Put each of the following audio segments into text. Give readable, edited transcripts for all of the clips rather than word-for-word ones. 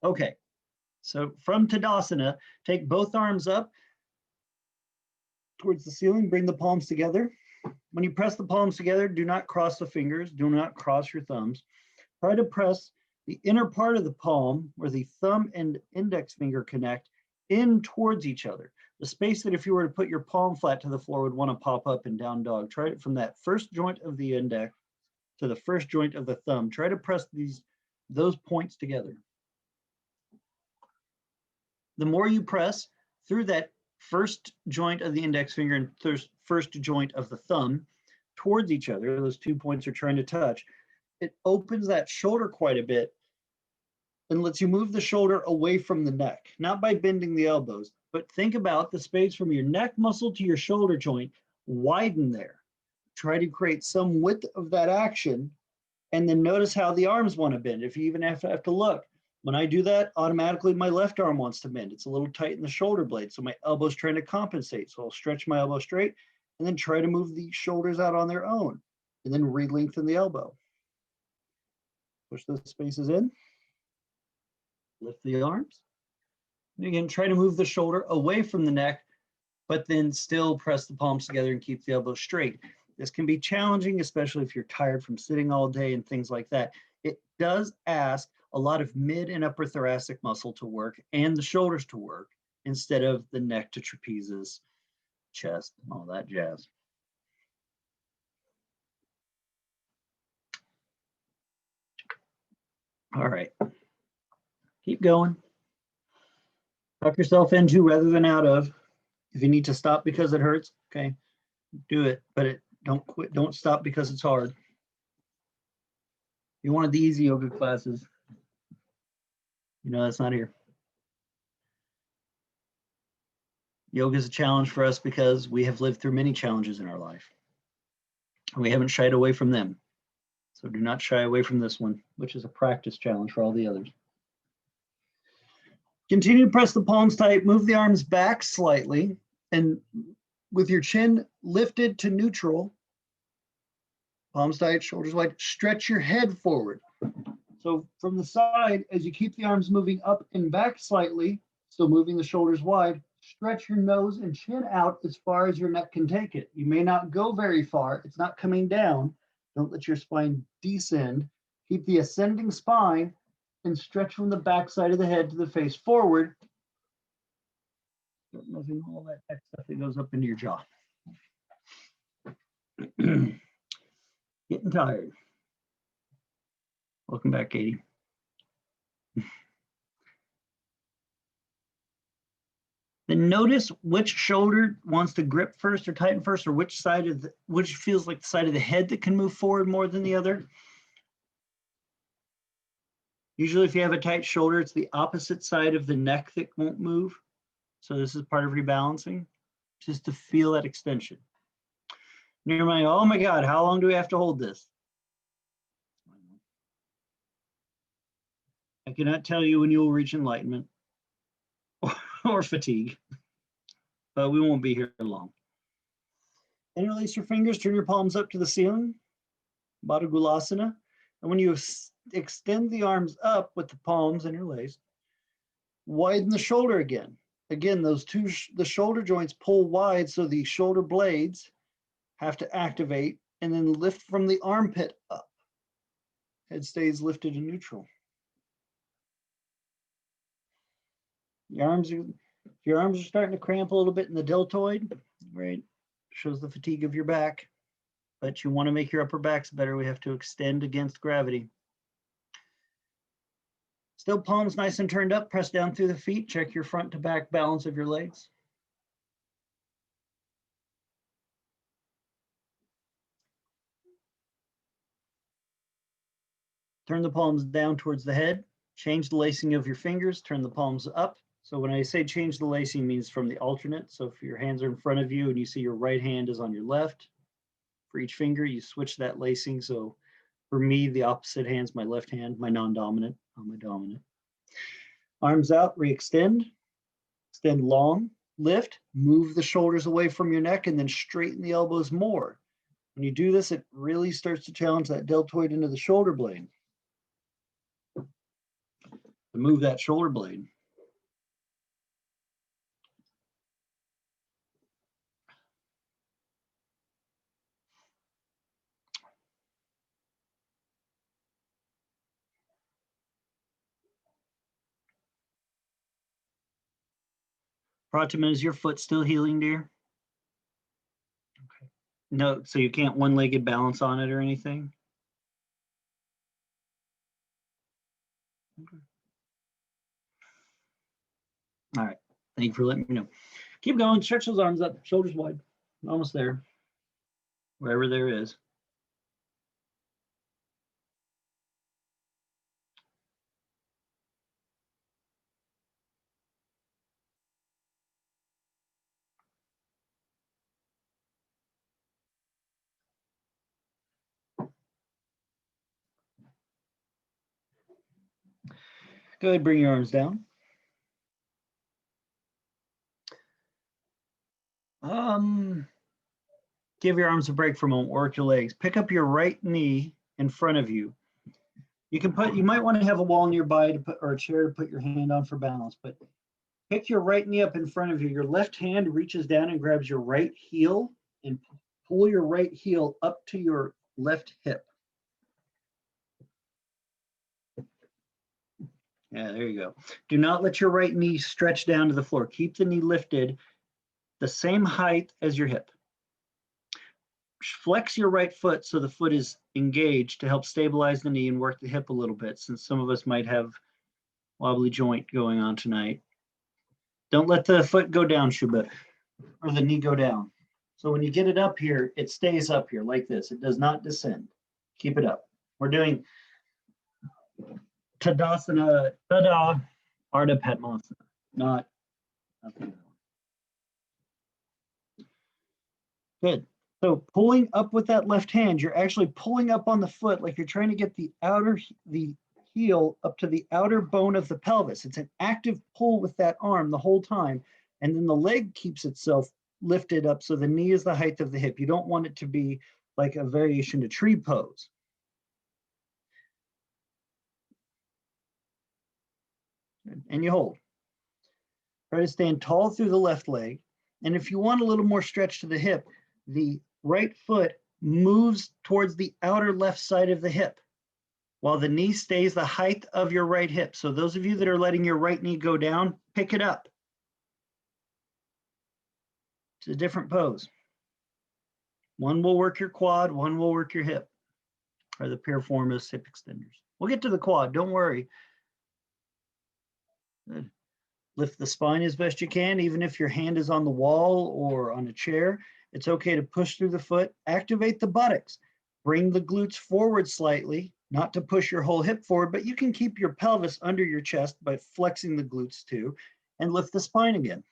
Okay, so from Tadasana, take both arms up towards the ceiling, bring the palms together. When you press the palms together, do not cross the fingers, do not cross your thumbs. Try to press the inner part of the palm where the thumb and index finger connect in towards each other. The space that if you were to put your palm flat to the floor would want to pop up in down dog. Try it from that first joint of the index to the first joint of the thumb. Try to press those points together. The more you press through that first joint of the index finger and first joint of the thumb towards each other, those 2 points are trying to touch, it opens that shoulder quite a bit and lets you move the shoulder away from the neck, not by bending the elbows, but think about the space from your neck muscle to your shoulder joint, widen there. Try to create some width of that action, and then notice how the arms want to bend. If you even have to look, when I do that, automatically my left arm wants to bend. It's a little tight in the shoulder blade, so my elbow's trying to compensate. So I'll stretch my elbow straight and then try to move the shoulders out on their own, and then re-lengthen the elbow. Push those spaces in, lift the arms. And again, try to move the shoulder away from the neck, but then still press the palms together and keep the elbow straight. This can be challenging, especially if you're tired from sitting all day and things like that. It does ask a lot of mid and upper thoracic muscle to work and the shoulders to work instead of the neck to trapezes, chest, and all that jazz. All right, keep going. Tuck yourself into rather than out of. If you need to stop because it hurts, okay, do it, but don't quit. Don't stop because it's hard. You wanted the easy yoga classes. You know, that's not here. Yoga is a challenge for us because we have lived through many challenges in our life. And we haven't shied away from them. So do not shy away from this one, which is a practice challenge for all the others. Continue to press the palms tight, move the arms back slightly, and with your chin lifted to neutral, palms tight, shoulders wide, stretch your head forward. So from the side, as you keep the arms moving up and back slightly, still moving the shoulders wide, stretch your nose and chin out as far as your neck can take it. You may not go very far. It's not coming down. Don't let your spine descend. Keep the ascending spine and stretch from the back side of the head to the face forward. Start moving all that stuff that goes up into your jaw. Getting tired. Welcome back, Katie. Then notice which shoulder wants to grip first or tighten first, or which feels like the side of the head that can move forward more than the other. Usually if you have a tight shoulder, it's the opposite side of the neck that won't move. So this is part of rebalancing, just to feel that extension. And you're like, oh my God, how long do we have to hold this? I cannot tell you when you will reach enlightenment or fatigue, but we won't be here long. Interlace your fingers, turn your palms up to the ceiling, Baddha Gulasana. And when you extend the arms up with the palms interlaced, widen the shoulder again. Again, the shoulder joints pull wide, so the shoulder blades have to activate, and then lift from the armpit up. Head stays lifted and neutral. Your arms are starting to cramp a little bit in the deltoid, right? Shows the fatigue of your back, but you want to make your upper backs better. We have to extend against gravity. Still palms nice and turned up, press down through the feet, check your front to back balance of your legs. Turn the palms down towards the head, change the lacing of your fingers, turn the palms up. So when I say change the lacing, means from the alternate. So if your hands are in front of you and you see your right hand is on your left, for each finger, you switch that lacing. So for me, the opposite hand's my left hand, my non-dominant on my dominant. Arms out, re-extend, extend long, lift, move the shoulders away from your neck, and then straighten the elbows more. When you do this, it really starts to challenge that deltoid into the shoulder blade. to move that shoulder blade. Pratima, is your foot still healing, dear? Okay. No, so you can't one-legged balance on it or anything? Okay. All right. Thank you for letting me know. Keep going. Stretch those arms up, shoulders wide. Almost there. Wherever there is. Go ahead, bring your arms down. Give your arms a break for a moment, work your legs. Pick up your right knee in front of you. You might want to have a wall nearby to put, or a chair to put your hand on for balance, but pick your right knee up in front of you. Your left hand reaches down and grabs your right heel and pull your right heel up to your left hip. Yeah, there you go. Do not let your right knee stretch down to the floor. Keep the knee lifted the same height as your hip. Flex your right foot so the foot is engaged to help stabilize the knee and work the hip a little bit, since some of us might have wobbly joint going on tonight. Don't let the foot go down, Shuba, or the knee go down. So when you get it up here, it stays up here like this. It does not descend. Keep it up. We're doing Tadasana, Tada, Ardha Padmasana, not nothing. Good. So pulling up with that left hand, you're actually pulling up on the foot like you're trying to get the heel up to the outer bone of the pelvis. It's an active pull with that arm the whole time. And then the leg keeps itself lifted up so the knee is the height of the hip. You don't want it to be like a variation to tree pose. And you hold. Try to stand tall through the left leg. And if you want a little more stretch to the hip, the right foot moves towards the outer left side of the hip while the knee stays the height of your right hip. So those of you that are letting your right knee go down, pick it up. It's a different pose. One will work your quad, one will work your hip, or the piriformis hip extenders. We'll get to the quad, don't worry. Good. Lift the spine as best you can, even if your hand is on the wall or on a chair. It's okay to push through the foot. Activate the buttocks. Bring the glutes forward slightly, not to push your whole hip forward, but you can keep your pelvis under your chest by flexing the glutes too, and lift the spine again.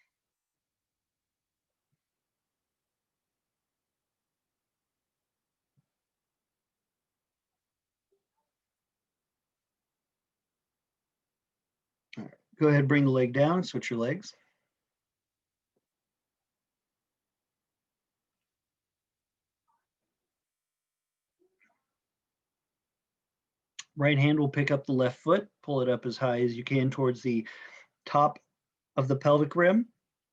All right. Go ahead, bring the leg down, switch your legs. Right hand will pick up the left foot, pull it up as high as you can towards the top of the pelvic rim,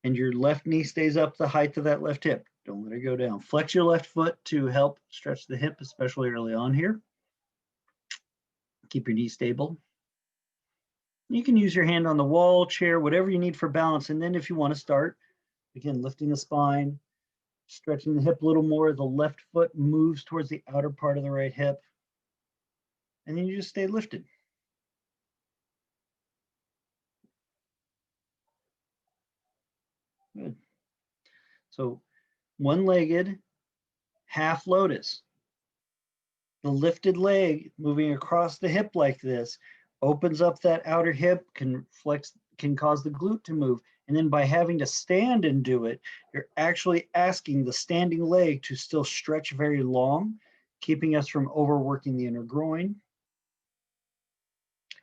and your left knee stays up the height of that left hip. Don't let it go down. Flex your left foot to help stretch the hip, especially early on here. Keep your knee stable. You can use your hand on the wall, chair, whatever you need for balance. And then if you want to start, again, lifting the spine, stretching the hip a little more, the left foot moves towards the outer part of the right hip. And then you just stay lifted. Good. So one-legged half lotus. The lifted leg moving across the hip like this opens up that outer hip, can flex, can cause the glute to move. And then by having to stand and do it, you're actually asking the standing leg to still stretch very long, keeping us from overworking the inner groin.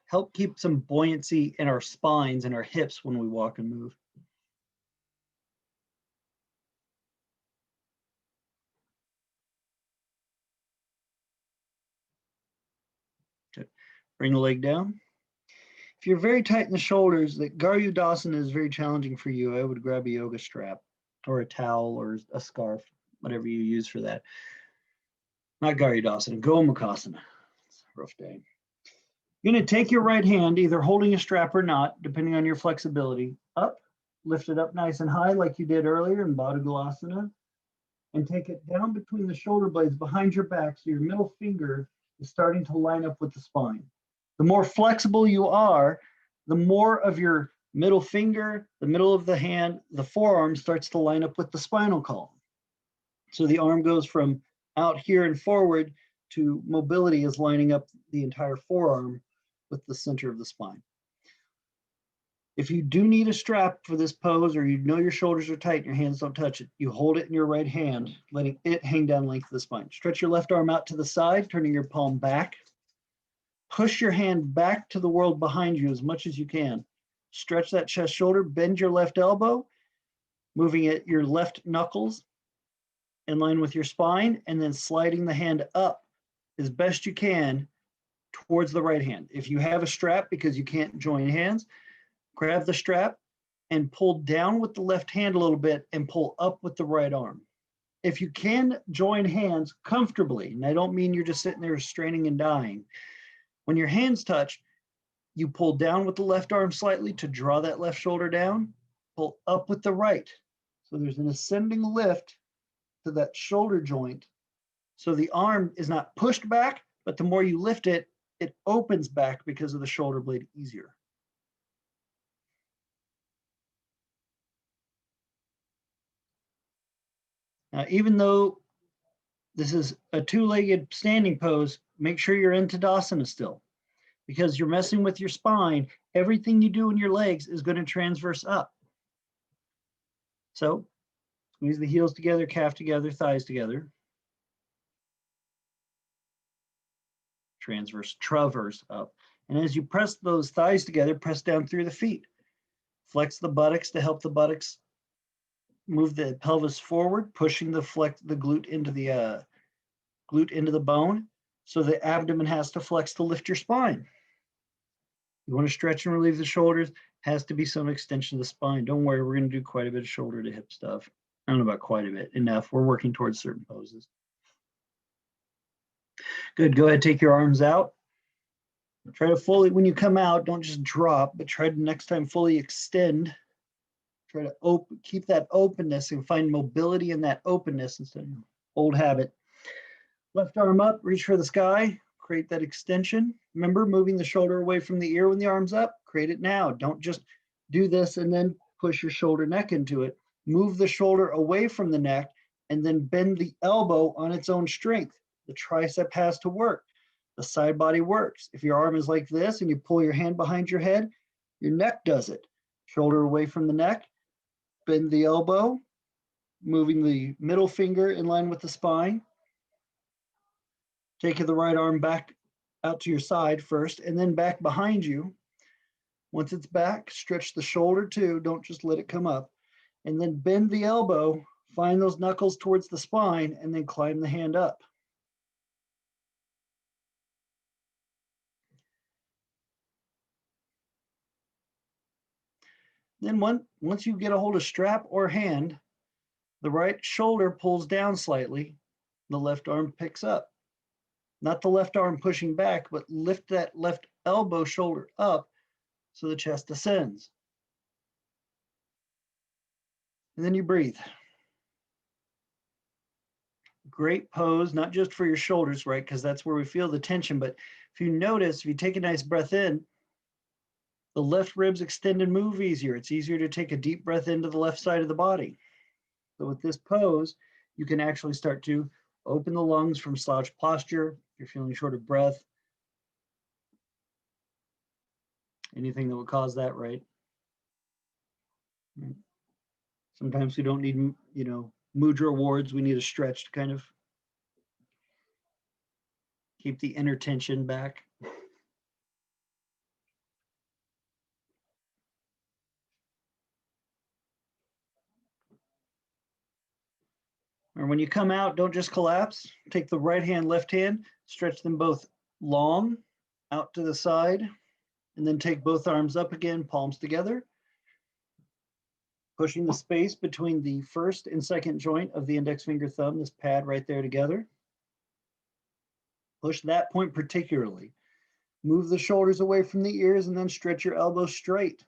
Help keep some buoyancy in our spines and our hips when we walk and move. Good. Bring the leg down. If you're very tight in the shoulders, that Garudasana is very challenging for you. I would grab a yoga strap or a towel or a scarf, whatever you use for that. Not Garudasana, Gomukhasana. It's a rough day. You're going to take your right hand, either holding a strap or not, depending on your flexibility, up, lift it up nice and high like you did earlier in Baddha, and take it down between the shoulder blades behind your back so your middle finger is starting to line up with the spine. The more flexible you are, the more of your middle finger, the middle of the hand, the forearm starts to line up with the spinal column. So the arm goes from out here and forward to mobility is lining up the entire forearm with the center of the spine. If you do need a strap for this pose, or you know your shoulders are tight and your hands don't touch it, you hold it in your right hand, letting it hang down length of the spine. Stretch your left arm out to the side, turning your palm back. Push your hand back to the world behind you as much as you can. Stretch that chest shoulder, bend your left elbow, moving your left knuckles in line with your spine, and then sliding the hand up as best you can towards the right hand. If you have a strap because you can't join hands, grab the strap and pull down with the left hand a little bit and pull up with the right arm. If you can join hands comfortably, and I don't mean you're just sitting there straining and dying, when your hands touch, you pull down with the left arm slightly to draw that left shoulder down, pull up with the right. So there's an ascending lift to that shoulder joint. So the arm is not pushed back, but the more you lift it, it opens back because of the shoulder blade easier. Now, even though this is a two-legged standing pose, make sure you're in Tadasana still, because you're messing with your spine. Everything you do in your legs is going to transverse up. So squeeze the heels together, calf together, thighs together. Traverse up. And as you press those thighs together, press down through the feet. Flex the buttocks to help the buttocks move the pelvis forward, pushing the glute into the bone. So the abdomen has to flex to lift your spine. You want to stretch and relieve the shoulders, has to be some extension of the spine. Don't worry, we're going to do quite a bit of shoulder to hip stuff. I don't know about quite a bit, enough. We're working towards certain poses. Good, go ahead, take your arms out. Try to fully, when you come out, don't just drop, but try to next time fully extend. Try to keep that openness and find mobility in that openness instead of old habit. Left arm up, reach for the sky, create that extension. Remember, moving the shoulder away from the ear when the arm's up, create it now. Don't just do this and then push your shoulder neck into it. Move the shoulder away from the neck and then bend the elbow on its own strength. The tricep has to work. The side body works. If your arm is like this and you pull your hand behind your head, your neck does it. Shoulder away from the neck, bend the elbow, moving the middle finger in line with the spine. Take the right arm back out to your side first and then back behind you. Once it's back, stretch the shoulder too. Don't just let it come up. And then bend the elbow, find those knuckles towards the spine, and then climb the hand up. Then once you get a hold of strap or hand, the right shoulder pulls down slightly, the left arm picks up. Not the left arm pushing back, but lift that left elbow shoulder up so the chest ascends. And then you breathe. Great pose, not just for your shoulders, right? Because that's where we feel the tension. But if you notice, if you take a nice breath in, the left ribs extend and move easier. It's easier to take a deep breath into the left side of the body. So with this pose, you can actually start to open the lungs from slouch posture. If you're feeling short of breath, anything that would cause that, right? Sometimes we don't need, mudra awards. We need a stretch to kind of keep the inner tension back. Or when you come out, don't just collapse. Take the right hand, left hand, stretch them both long out to the side, And then take both arms up again, palms together, pushing the space between the first and second joint of the index finger thumb, this pad right there together. Push that point particularly. Move the shoulders away from the ears and then stretch your elbows straight.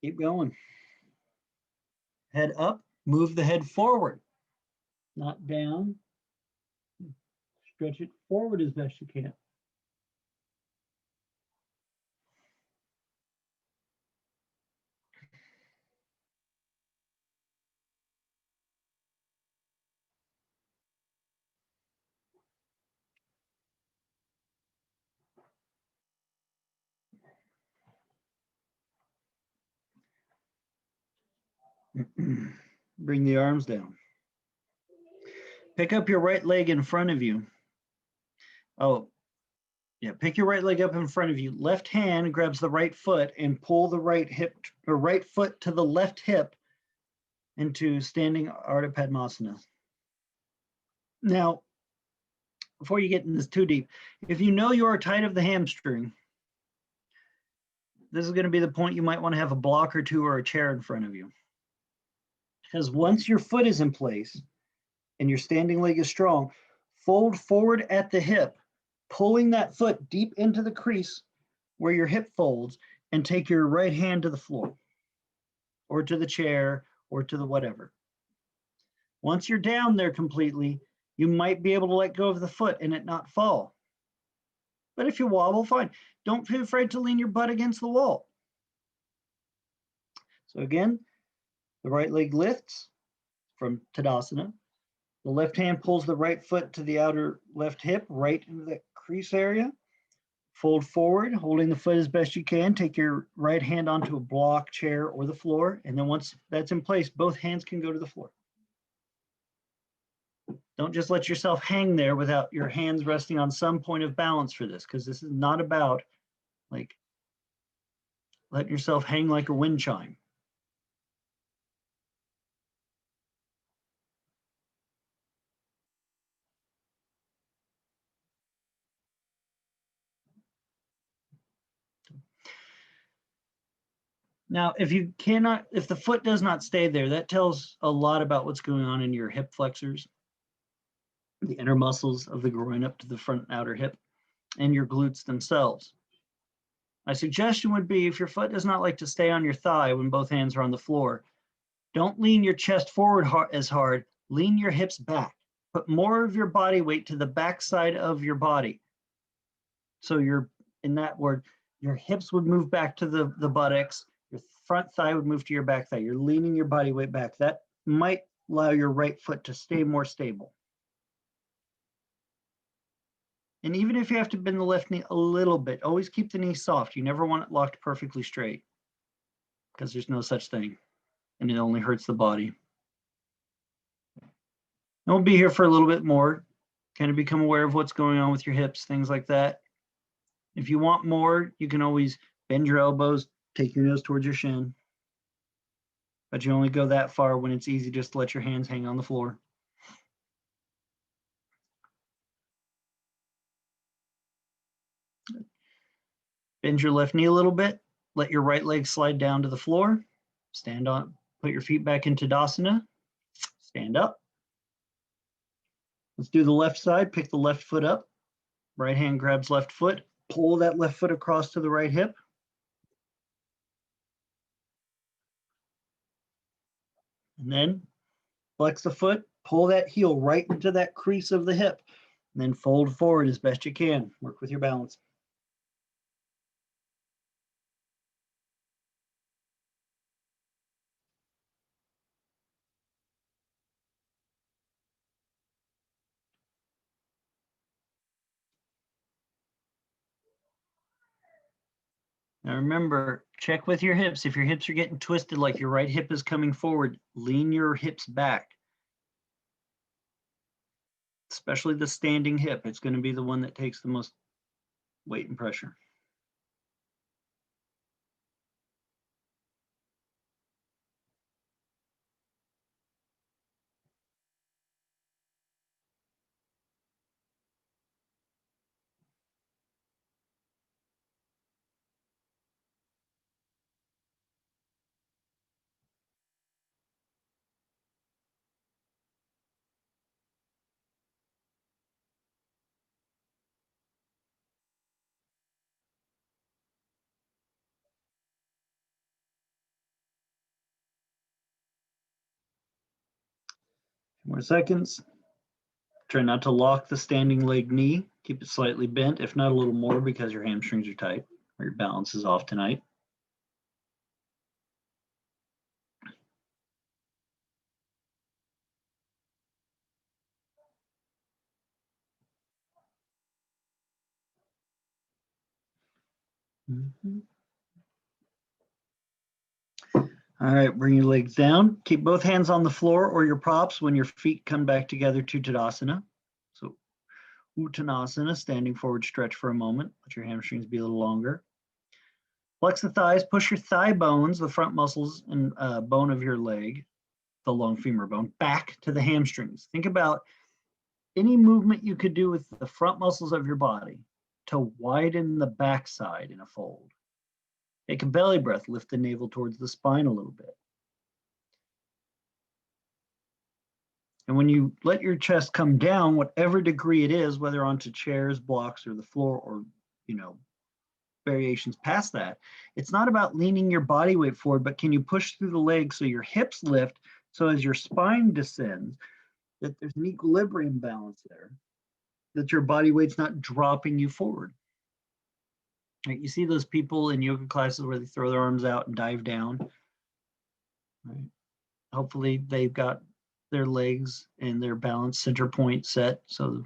Keep going. Head up, move the head forward, not down. Stretch it forward as best you can. Bring the arms down. Pick up your right leg in front of you. Oh, yeah, pick your right leg up in front of you. Left hand grabs the right foot and pull the right hip or right foot to the left hip into standing Ardha Padmasana. Now, before you get in this too deep, if you know you are tight of the hamstring, this is going to be the point you might want to have a block or two or a chair in front of you. Because once your foot is in place and your standing leg is strong, fold forward at the hip, pulling that foot deep into the crease where your hip folds, and take your right hand to the floor or to the chair or to the whatever. Once you're down there completely, you might be able to let go of the foot and it not fall. But if you wobble, fine. Don't be afraid to lean your butt against the wall. So again, the right leg lifts from Tadasana. The left hand pulls the right foot to the outer left hip, right into the crease area. Fold forward, holding the foot as best you can. Take your right hand onto a block, chair, or the floor. And then once that's in place, both hands can go to the floor. Don't just let yourself hang there without your hands resting on some point of balance for this, because this is not about like letting yourself hang like a wind chime. Now, if the foot does not stay there, that tells a lot about what's going on in your hip flexors, the inner muscles of the groin up to the front and outer hip, and your glutes themselves. My suggestion would be, if your foot does not like to stay on your thigh when both hands are on the floor, don't lean your chest forward as hard, lean your hips back. Put more of your body weight to the back side of your body. So in that word, your hips would move back to the buttocks, your front thigh would move to your back thigh. You're leaning your body weight back. That might allow your right foot to stay more stable. And even if you have to bend the left knee a little bit, always keep the knee soft. You never want it locked perfectly straight, because there's no such thing, and it only hurts the body. And we'll be here for a little bit more, kind of become aware of what's going on with your hips, things like that. If you want more, you can always bend your elbows, take your nose towards your shin, but you only go that far when it's easy just to let your hands hang on the floor. Bend your left knee a little bit, let your right leg slide down to the floor, stand on, put your feet back into Tadasana, stand up. Let's do the left side, pick the left foot up, right hand grabs left foot, pull that left foot across to the right hip. And then flex the foot, pull that heel right into that crease of the hip, and then fold forward as best you can. Work with your balance. Now remember, check with your hips. If your hips are getting twisted, like your right hip is coming forward, lean your hips back. Especially the standing hip. It's going to be the one that takes the most weight and pressure. More seconds. Try not to lock the standing leg knee. Keep it slightly bent, if not a little more because your hamstrings are tight or your balance is off tonight. All right, bring your legs down. Keep both hands on the floor or your props when your feet come back together to Tadasana. So Uttanasana, standing forward stretch for a moment. Let your hamstrings be a little longer. Flex the thighs, push your thigh bones, the front muscles and bone of your leg, the long femur bone, back to the hamstrings. Think about any movement you could do with the front muscles of your body to widen the backside in a fold. Take a belly breath, lift the navel towards the spine a little bit. And when you let your chest come down, whatever degree it is, whether onto chairs, blocks, or the floor, or variations past that, it's not about leaning your body weight forward, but can you push through the legs so your hips lift, so as your spine descends, that there's an equilibrium balance there, that your body weight's not dropping you forward. Right? You see those people in yoga classes where they throw their arms out and dive down. Right? Hopefully they've got their legs and their balance center point set so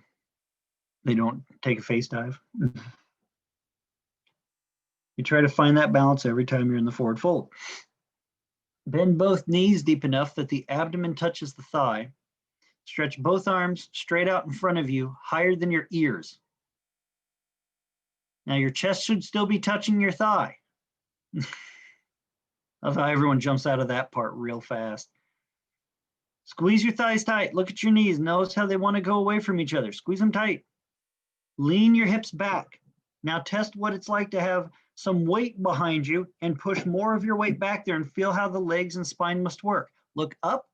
they don't take a face dive. You try to find that balance every time you're in the forward fold. Bend both knees deep enough that the abdomen touches the thigh. Stretch both arms straight out in front of you, higher than your ears. Now your chest should still be touching your thigh. Love how everyone jumps out of that part real fast. Squeeze your thighs tight. Look at your knees. Notice how they want to go away from each other. Squeeze them tight. Lean your hips back. Now test what it's like to have some weight behind you and push more of your weight back there and feel how the legs and spine must work. Look up,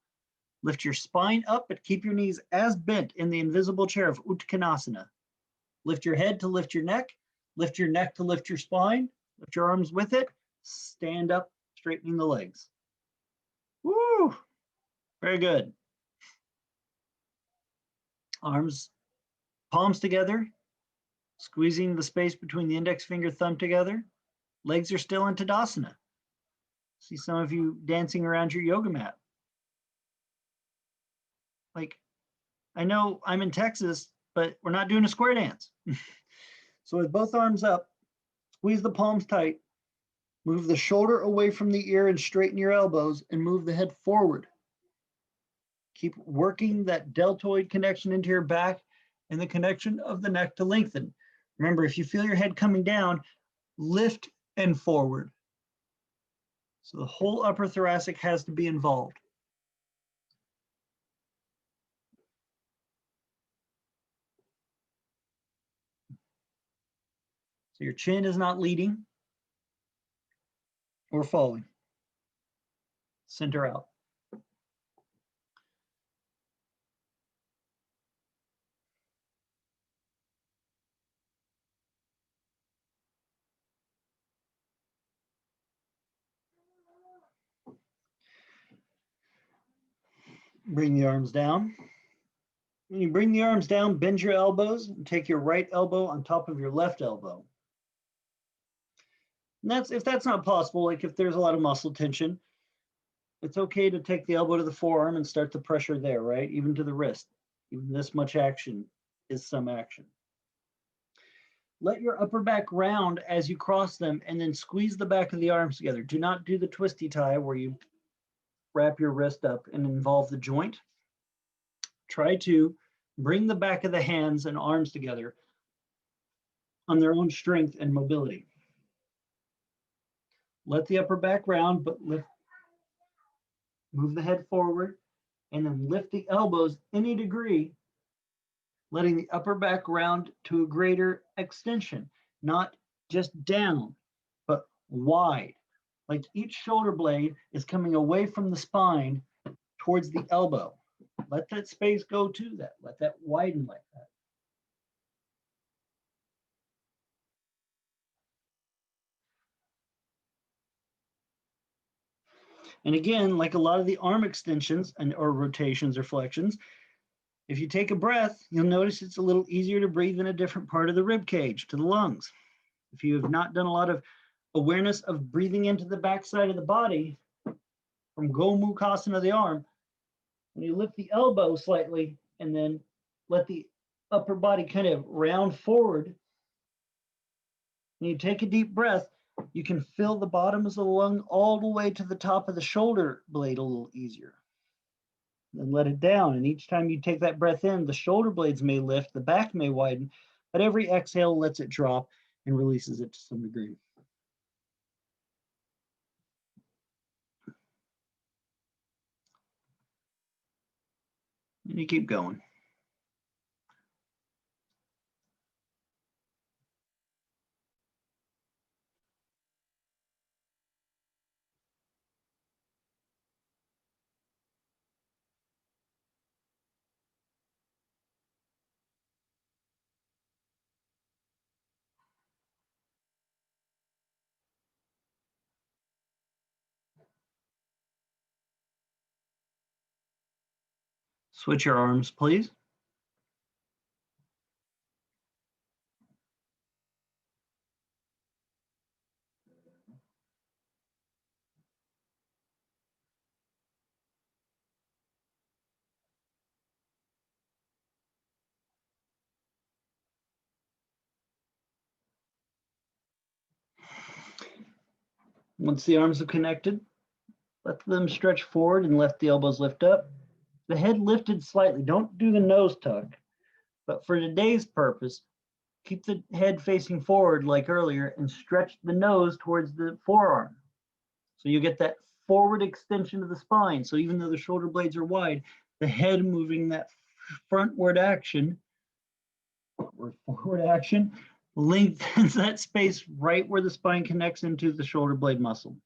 lift your spine up, but keep your knees as bent in the invisible chair of Uttanasana. Lift your head to lift your neck to lift your spine, lift your arms with it, stand up, straightening the legs. Woo! Very good. Arms, palms together, squeezing the space between the index finger, thumb together. Legs are still in Tadasana. See some of you dancing around your yoga mat. Like, I know I'm in Texas, but we're not doing a square dance. So with both arms up, squeeze the palms tight, move the shoulder away from the ear and straighten your elbows and move the head forward. Keep working that deltoid connection into your back and the connection of the neck to lengthen. Remember, if you feel your head coming down, lift and forward. So the whole upper thoracic has to be involved. So your chin is not leading or falling. Center out. Bring the arms down. When you bring the arms down, bend your elbows and take your right elbow on top of your left elbow. And that's if that's not possible, like if there's a lot of muscle tension, it's okay to take the elbow to the forearm and start the pressure there, right? Even to the wrist. Even this much action is some action. Let your upper back round as you cross them and then squeeze the back of the arms together. Do not do the twisty tie where you wrap your wrist up and involve the joint. Try to bring the back of the hands and arms together on their own strength and mobility. Let the upper back round, but lift, move the head forward, and then lift the elbows any degree, letting the upper back round to a greater extension, not just down, but wide. Like each shoulder blade is coming away from the spine towards the elbow. Let that space go to that. Let that widen like that. And again, like a lot of the arm extensions and or rotations or flexions, If you take a breath, you'll notice it's a little easier to breathe in a different part of the rib cage, to the lungs. If you have not done a lot of awareness of breathing into the backside of the body from Gomukhasana of the arm, when you lift the elbow slightly and then let the upper body kind of round forward, when you take a deep breath, you can fill the bottoms of the lung all the way to the top of the shoulder blade a little easier. Then let it down. And each time you take that breath in, the shoulder blades may lift, the back may widen, but every exhale lets it drop and releases it to some degree. And you keep going. Switch your arms, please. Once the arms are connected, let them stretch forward and let the elbows lift up. The head lifted slightly. Don't do the nose tuck, but for today's purpose, keep the head facing forward like earlier and stretch the nose towards the forearm. So you get that forward extension of the spine. So even though the shoulder blades are wide, the head moving that frontward action, or forward action, lengthens that space right where the spine connects into the shoulder blade muscle.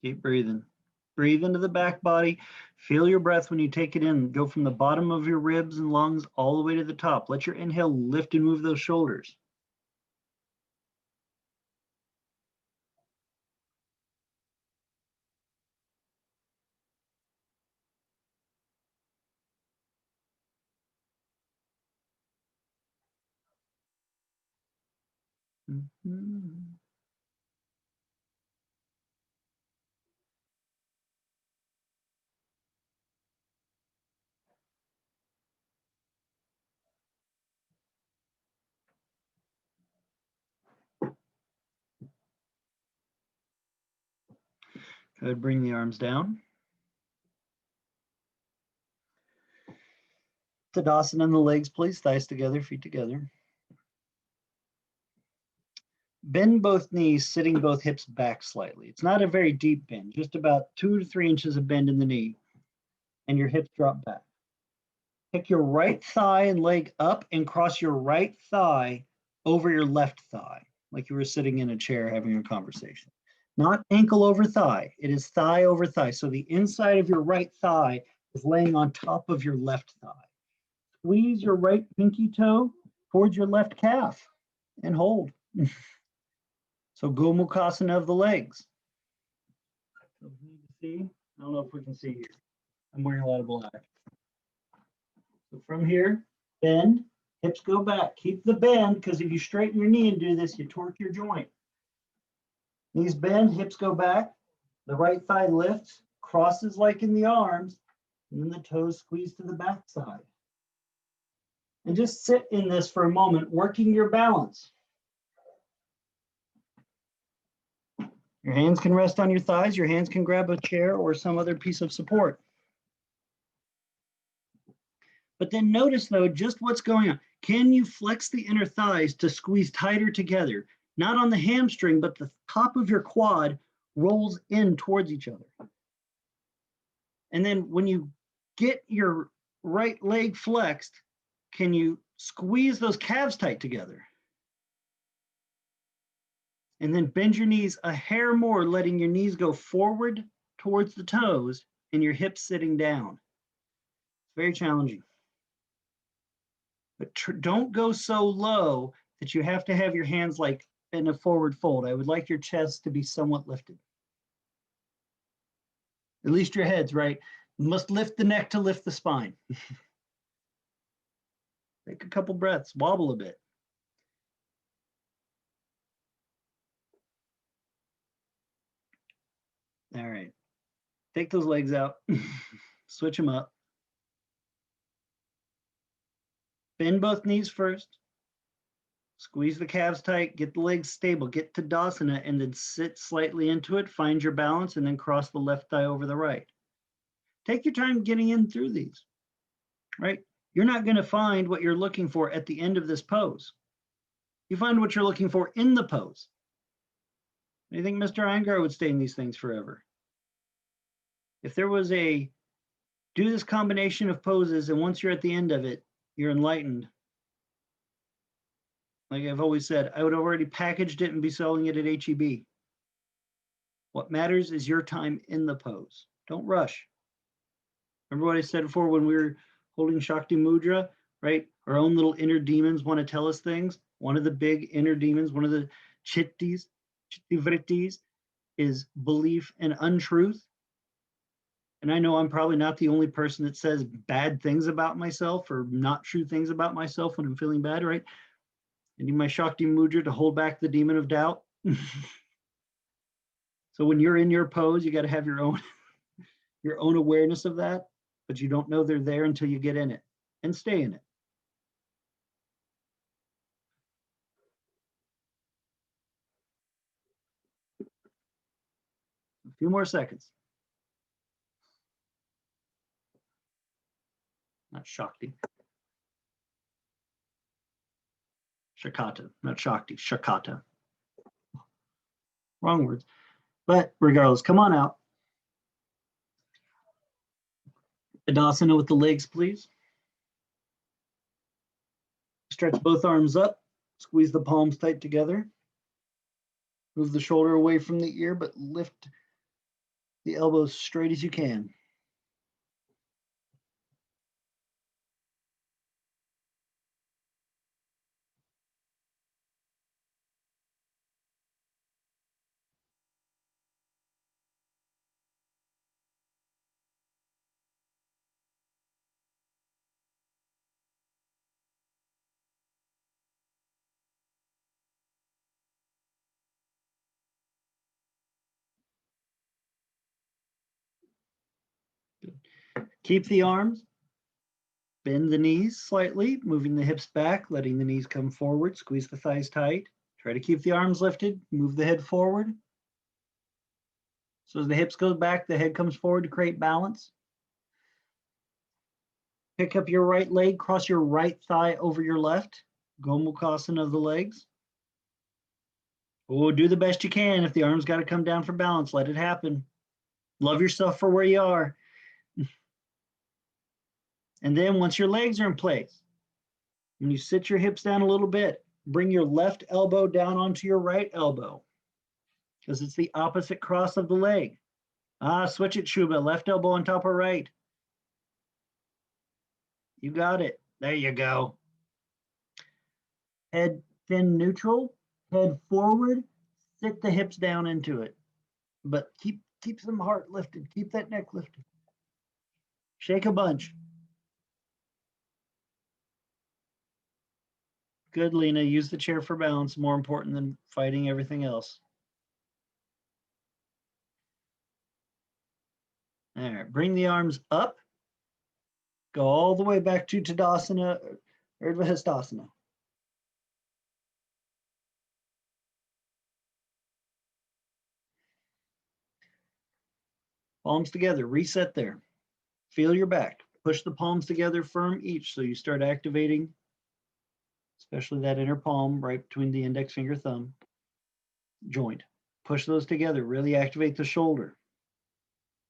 Keep breathing. Breathe into the back body. Feel your breath when you take it in. Go from the bottom of your ribs and lungs all the way to the top. Let your inhale lift and move those shoulders. Mm-hmm. Good. Bring the arms down. Tadasana on the legs, please. Thighs together, feet together. Bend both knees, sitting both hips back slightly. It's not a very deep bend, just about 2 to 3 inches of bend in the knee, and your hips drop back. Pick your right thigh and leg up and cross your right thigh over your left thigh, like you were sitting in a chair having a conversation. Not ankle over thigh, it is thigh over thigh. So the inside of your right thigh is laying on top of your left thigh. Squeeze your right pinky toe towards your left calf and hold. So Gomukhasana of the legs. So we need to see. I don't know if we can see here. I'm wearing a lot of black. So from here, bend, hips go back. Keep the bend, because if you straighten your knee and do this, you torque your joint. Knees bend, hips go back. The right thigh lifts, crosses like in the arms, and then the toes squeeze to the back side. And just sit in this for a moment, working your balance. Your hands can rest on your thighs. Your hands can grab a chair or some other piece of support. But then notice, though, just what's going on. Can you flex the inner thighs to squeeze tighter together? Not on the hamstring, but the top of your quad rolls in towards each other. And then when you get your right leg flexed, can you squeeze those calves tight together? And then bend your knees a hair more, letting your knees go forward towards the toes and your hips sitting down. It's very challenging. but don't go so low that you have to have your hands like in a forward fold. I would like your chest to be somewhat lifted. At least your head's right. You must lift the neck to lift the spine. Take a couple breaths, wobble a bit. All right, take those legs out, switch them up. Bend both knees first. Squeeze the calves tight, get the legs stable, get to Dasana, and then sit slightly into it, find your balance, and then cross the left thigh over the right. Take your time getting in through these, right? You're not going to find what you're looking for at the end of this pose. You find what you're looking for in the pose. I think Mr. Iyengar would stay in these things forever. If there was a do this combination of poses, and once you're at the end of it, you're enlightened. Like I've always said, I would have already packaged it and be selling it at HEB. What matters is your time in the pose. Don't rush. Remember what I said before when we were holding Shakti Mudra, right? Our own little inner demons want to tell us things. One of the big inner demons, one of the chittis, chittivrittis, is belief and untruth. And I know I'm probably not the only person that says bad things about myself or not true things about myself when I'm feeling bad, right? I need my Shakti Mudra to hold back the demon of doubt. So when you're in your pose, you got to have your own awareness of that, but you don't know they're there until you get in it and stay in it. A few more seconds. Not Shakti. Shakata, not Shakti, Shakata. Wrong words. But regardless, come on out. Tadasana with the legs, please. Stretch both arms up. Squeeze the palms tight together. Move the shoulder away from the ear, but lift the elbows straight as you can. Keep the arms. Bend the knees slightly, moving the hips back, letting the knees come forward. Squeeze the thighs tight. Try to keep the arms lifted. Move the head forward. So as the hips go back, the head comes forward to create balance. Pick up your right leg, cross your right thigh over your left. Gomukhasana of the legs. Oh, do the best you can. If the arms got to come down for balance, let it happen. Love yourself for where you are. And then once your legs are in place, when you sit your hips down a little bit, bring your left elbow down onto your right elbow because it's the opposite cross of the leg. Switch it, Shubha. Left elbow on top of right. You got it. There you go. Head fin neutral, head forward, sit the hips down into it. But keep some heart lifted. Keep that neck lifted. Shake a bunch. Good, Lena. Use the chair for balance. More important than fighting everything else. All right. Bring the arms up. Go all the way back to Tadasana, Urdhva Hastasana. Palms together. Reset there. Feel your back. Push the palms together firm each so you start activating, especially that inner palm right between the index finger thumb joint. Push those together. Really activate the shoulder.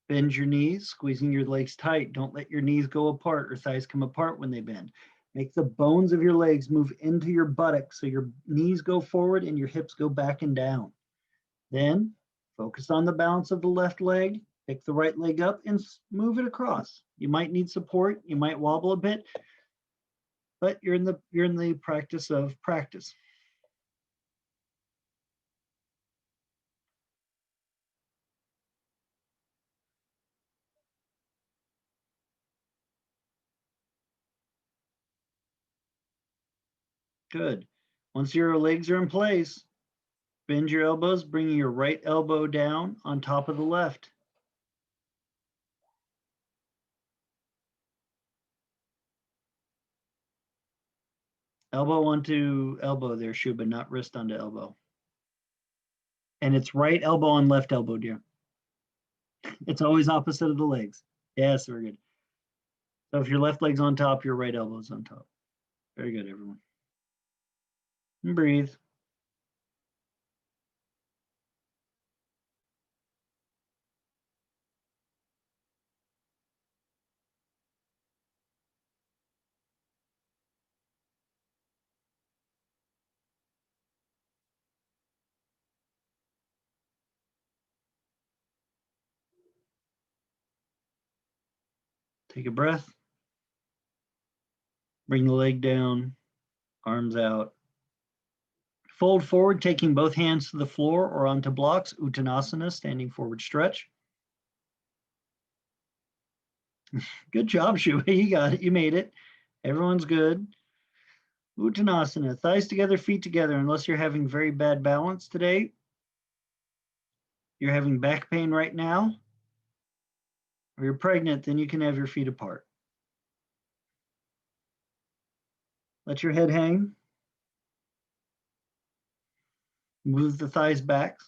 Bend your knees, squeezing your legs tight. Don't let your knees go apart or thighs come apart when they bend. Make the bones of your legs move into your buttocks so your knees go forward and your hips go back and down. Then focus on the balance of the left leg. Pick the right leg up and move it across. You might need support. You might wobble a bit, but you're in the practice of practice. Good. Once your legs are in place, bend your elbows, bringing your right elbow down on top of the left. Elbow onto elbow there, Shuba, not wrist onto elbow. And it's right elbow on left elbow, dear. It's always opposite of the legs. Yes, very good. So if your left leg's on top, your right elbow's on top. Very good, everyone. And breathe. Take a breath. Bring the leg down, arms out. Fold forward, taking both hands to the floor or onto blocks. Uttanasana, standing forward stretch. Good job, Shuba. You got it. You made it. Everyone's good. Uttanasana, thighs together, feet together. Unless you're having very bad balance today, you're having back pain right now, or you're pregnant, then you can have your feet apart. Let your head hang. Move the thighs back.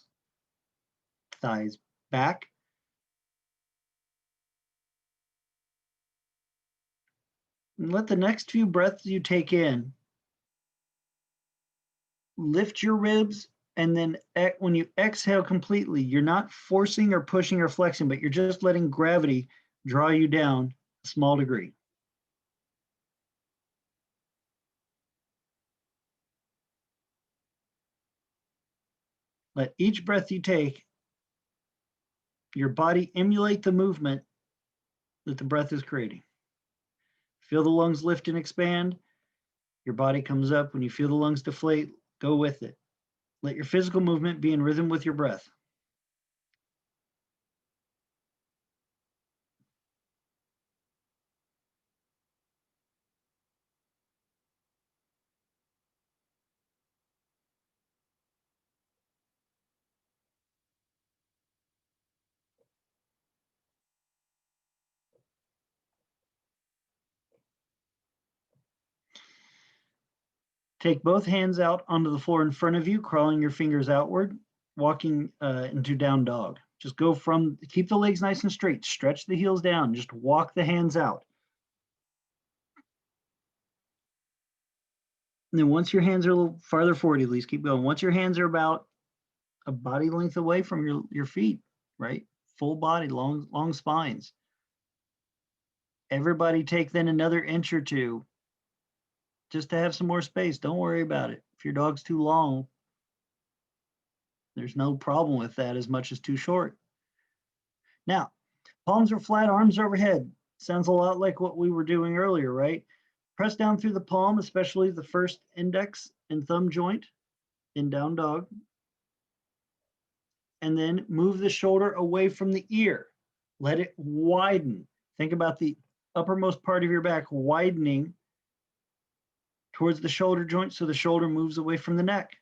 Thighs back. And let the next few breaths you take in lift your ribs, and then when you exhale completely, you're not forcing or pushing or flexing, but you're just letting gravity draw you down a small degree. Let each breath you take, your body emulate the movement that the breath is creating. Feel the lungs lift and expand. Your body comes up. When you feel the lungs deflate, go with it. Let your physical movement be in rhythm with your breath. Take both hands out onto the floor in front of you, crawling your fingers outward, walking into down dog. Just go keep the legs nice and straight, stretch the heels down, just walk the hands out. And then once your hands are a little farther forward, at least keep going. Once your hands are about a body length away from your feet, right? Full body, long spines. Everybody take then another inch or two just to have some more space. Don't worry about it. If your dog's too long, there's no problem with that as much as too short. Now, palms are flat, arms overhead. Sounds a lot like what we were doing earlier, right? Press down through the palm, especially the first index and thumb joint in down dog. And then move the shoulder away from the ear. Let it widen. Think about the uppermost part of your back widening towards the shoulder joint so the shoulder moves away from the neck.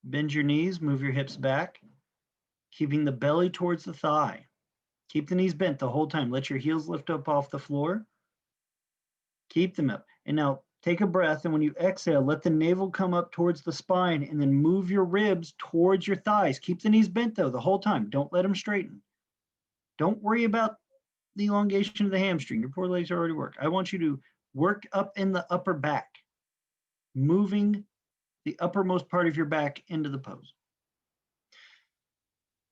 Bend your knees, move your hips back, keeping the belly towards the thigh. Keep the knees bent the whole time. Let your heels lift up off the floor. Keep them up. And now take a breath, and when you exhale, let the navel come up towards the spine, and then move your ribs towards your thighs. Keep the knees bent, though, the whole time. Don't let them straighten. Don't worry about the elongation of the hamstring. Your poor legs already work. I want you to work up in the upper back, moving the uppermost part of your back into the pose.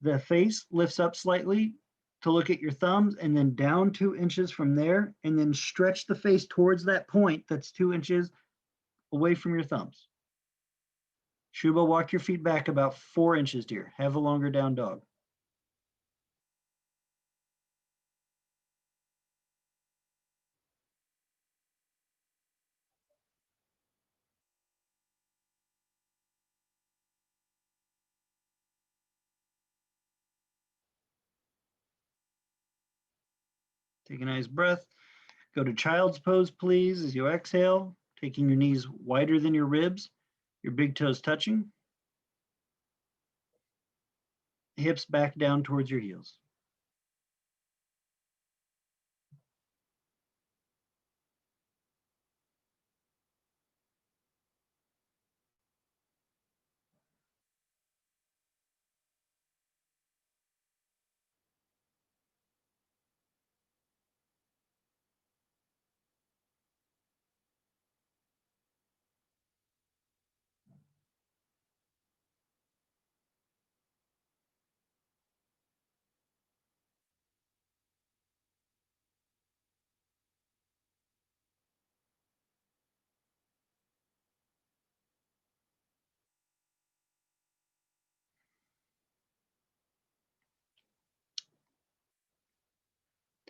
The face lifts up slightly. to look at your thumbs and then down 2 inches from there, and then stretch the face towards that point that's 2 inches away from your thumbs. Shubha, walk your feet back about 4 inches, dear. Have a longer down dog. Take a nice breath. Go to child's pose, please, as you exhale, taking your knees wider than your ribs, your big toes touching. Hips back down towards your heels.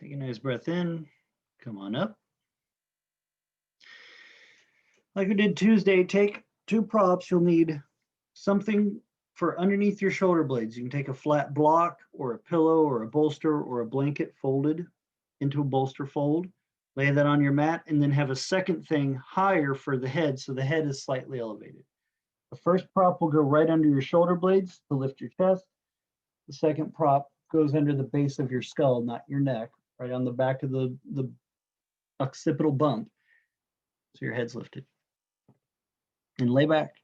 Take a nice breath in. Come on up. Like we did Tuesday, take 2 props. You'll need something for underneath your shoulder blades. You can take a flat block or a pillow or a bolster or a blanket folded into a bolster fold. Lay that on your mat and then have a second thing higher for the head so the head is slightly elevated. The first prop will go right under your shoulder blades to lift your chest. The second prop goes under the base of your skull, not your neck, right on the back of the occipital bump. So your head's lifted. And lay back.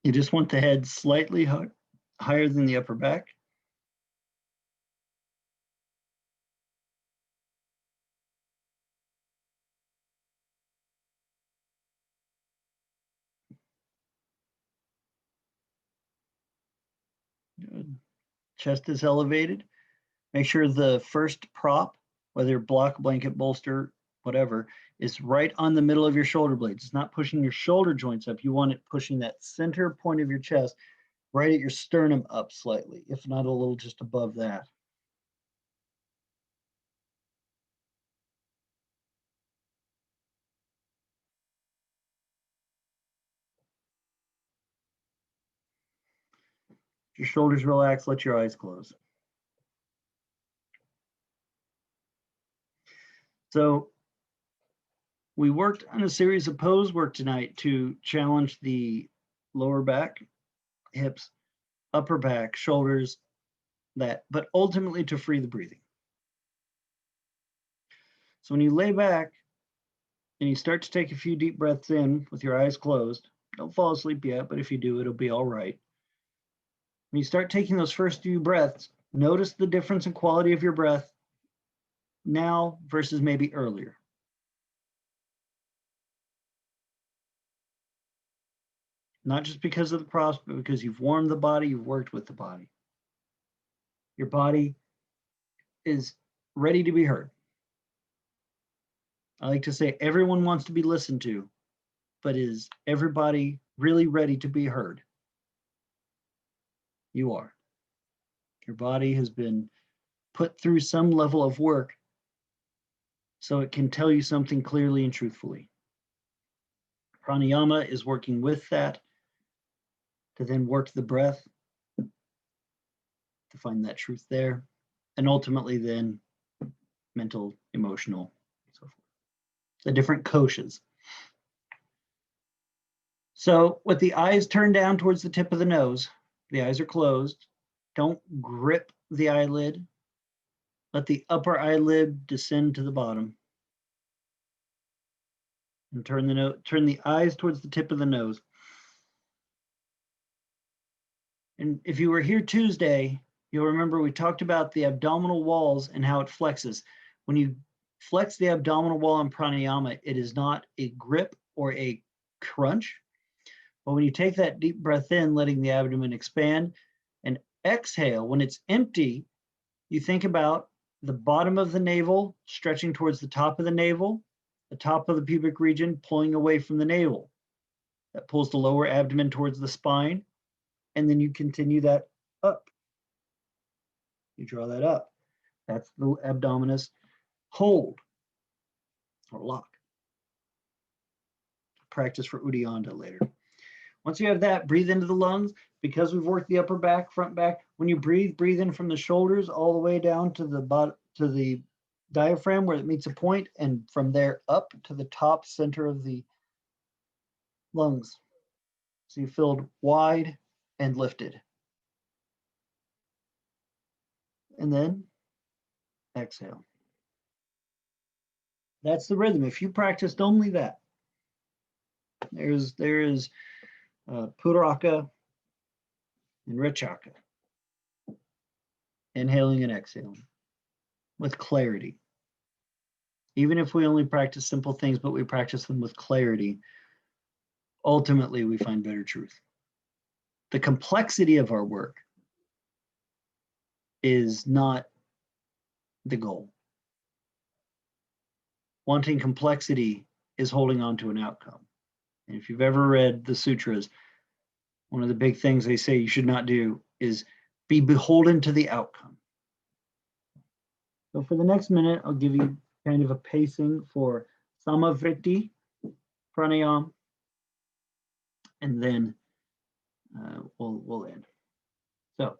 You just want the head slightly higher than the upper back. Good. Chest is elevated. Make sure the first prop, whether block, blanket, bolster, whatever, is right on the middle of your shoulder blades. It's not pushing your shoulder joints up. You want it pushing that center point of your chest right at your sternum up slightly, if not a little just above that. Your shoulders relax, let your eyes close. So we worked on a series of pose work tonight to challenge the lower back, hips, upper back, shoulders, but ultimately to free the breathing. So when you lay back and you start to take a few deep breaths in with your eyes closed, don't fall asleep yet, but if you do, it'll be all right. When you start taking those first few breaths, notice the difference in quality of your breath now versus maybe earlier. Not just because of the props, but because you've warmed the body, you've worked with the body. Your body is ready to be heard. I like to say everyone wants to be listened to, but is everybody really ready to be heard? You are. Your body has been put through some level of work so it can tell you something clearly and truthfully. Pranayama is working with that to then work the breath to find that truth there, and ultimately then mental, emotional, so forth. The different koshas. So with the eyes turned down towards the tip of the nose, the eyes are closed. Don't grip the eyelid. Let the upper eyelid descend to the bottom. And turn the eyes towards the tip of the nose. And if you were here Tuesday, you'll remember we talked about the abdominal walls and how it flexes. When you flex the abdominal wall in pranayama, it is not a grip or a crunch. But when you take that deep breath in, letting the abdomen expand, and exhale, when it's empty, you think about the bottom of the navel stretching towards the top of the navel, the top of the pubic region pulling away from the navel. That pulls the lower abdomen towards the spine, and then you continue that up. You draw that up. That's the abdominis hold or lock. Practice for Uddiyana later. Once you have that, breathe into the lungs. Because we've worked the upper back, front back, when you breathe, breathe in from the shoulders all the way down to the bottom, to the diaphragm where it meets a point, and from there up to the top center of the lungs. So you filled wide and lifted. And then exhale. That's the rhythm. If you practiced only that, there is Puraka and Rechaka. Inhaling and exhaling with clarity. Even if we only practice simple things, but we practice them with clarity, ultimately we find better truth. The complexity of our work is not the goal. Wanting complexity is holding on to an outcome. And if you've ever read the sutras, one of the big things they say you should not do is be beholden to the outcome. So for the next minute, I'll give you kind of a pacing for Samavritti, pranayam, and then we'll end. So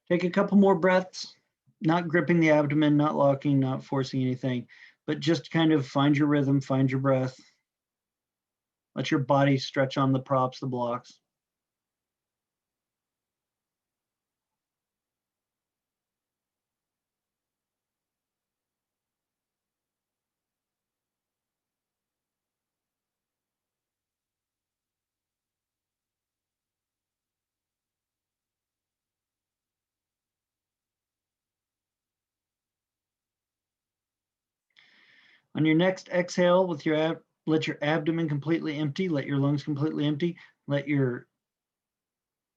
take a couple more breaths, not gripping the abdomen, not locking, not forcing anything, but just kind of find your rhythm, find your breath. Let your body stretch on the props, the blocks. On your next exhale, with your let your abdomen completely empty, let your lungs completely empty, let your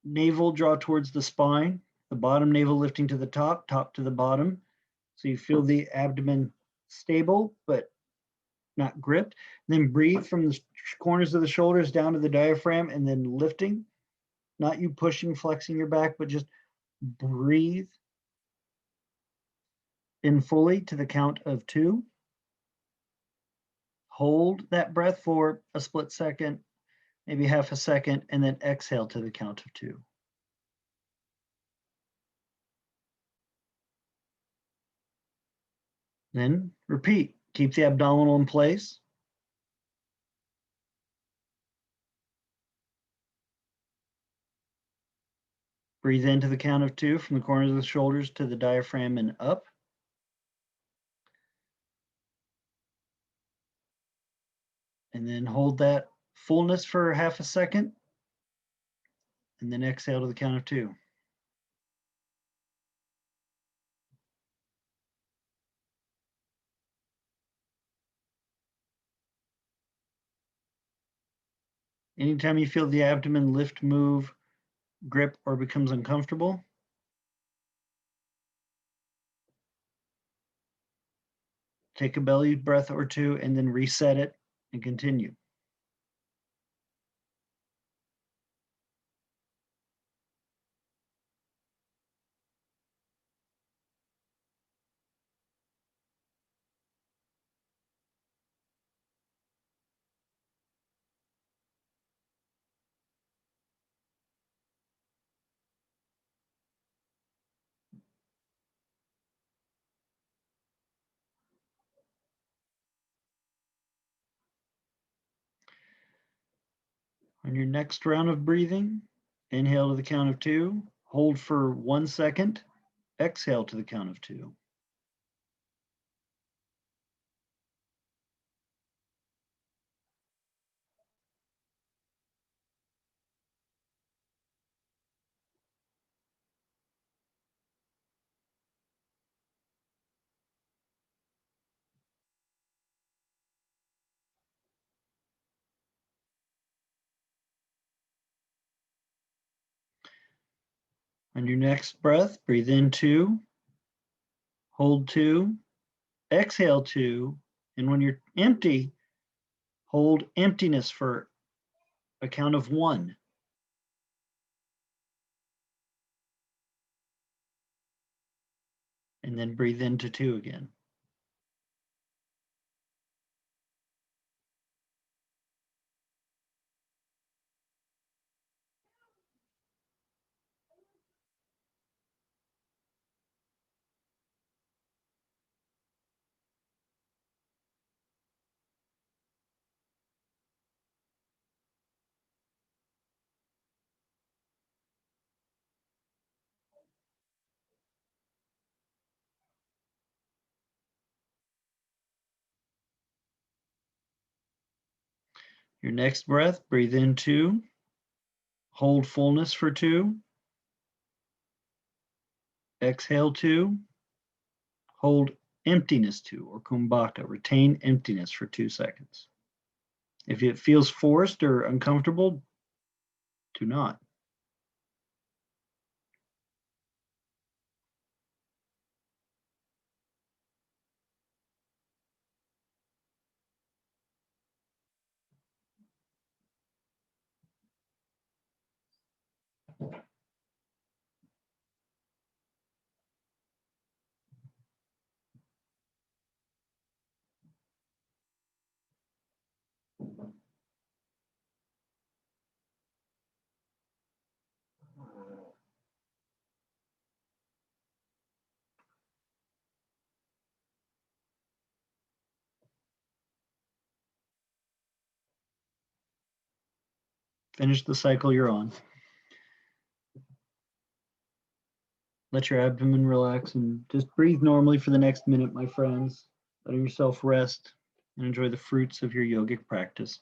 navel draw towards the spine, the bottom navel lifting to the top, top to the bottom. So you feel the abdomen stable, but not gripped. And then breathe from the corners of the shoulders down to the diaphragm and then lifting, not you pushing, flexing your back, but just breathe in fully to the count of 2. Hold that breath for a split second, maybe half a second, and then exhale to the count of 2. Then repeat. Keep the abdominal in place. Breathe into the count of 2 from the corners of the shoulders to the diaphragm and up. And then hold that fullness for half a second. And then exhale to the count of 2. Anytime you feel the abdomen lift, move, grip, or becomes uncomfortable, take a belly breath or 2 and then reset it and continue. On your next round of breathing, inhale to the count of 2, hold for 1 second, exhale to the count of 2. On your next breath, breathe in 2, hold 2, exhale 2, and when you're empty, hold emptiness for a count of 1. And then breathe into 2 again. Your next breath, breathe in 2, hold fullness for 2, exhale 2, hold emptiness 2, or kumbhaka, retain emptiness for 2 seconds. If it feels forced or uncomfortable, do not. Finish the cycle you're on. Let your abdomen relax and just breathe normally for the next minute, my friends. Letting yourself rest and enjoy the fruits of your yogic practice.